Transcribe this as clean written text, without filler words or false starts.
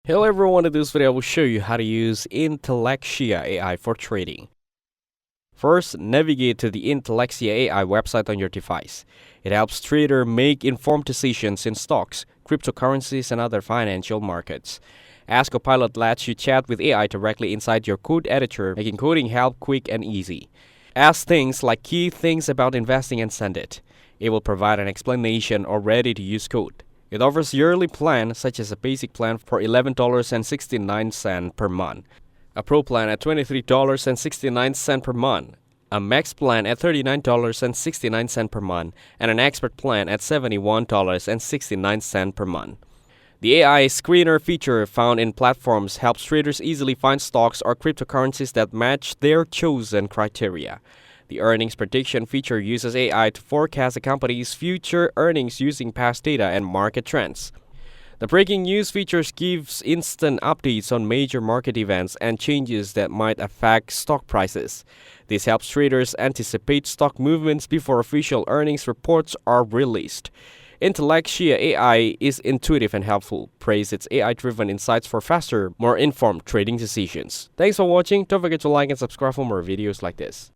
Hello everyone, in this video I will show you how to use Intellectia AI for trading. First, navigate to the Intellectia AI website on your device. It helps traders make informed decisions in stocks, cryptocurrencies, and other financial markets. Ask Copilot lets you chat with AI directly inside your code editor, making coding help quick and easy. Ask things like key things about investing and send it. It will provide an explanation or ready-to-use code. It offers yearly plans such as a basic plan for $11.69 per month, a pro plan at $23.69 per month, a max plan at $39.69 per month, and an expert plan at $71.69 per month. The AI screener feature found in platforms helps traders easily find stocks or cryptocurrencies that match their chosen criteria. The earnings prediction feature uses AI to forecast a company's future earnings using past data and market trends. The breaking news features gives instant updates on major market events and changes that might affect stock prices. This helps traders anticipate stock movements before official earnings reports are released. Intellectia AI is intuitive and helpful. Praise its AI-driven insights for faster, more informed trading decisions. Thanks for watching. Don't forget to like and subscribe for more videos like this.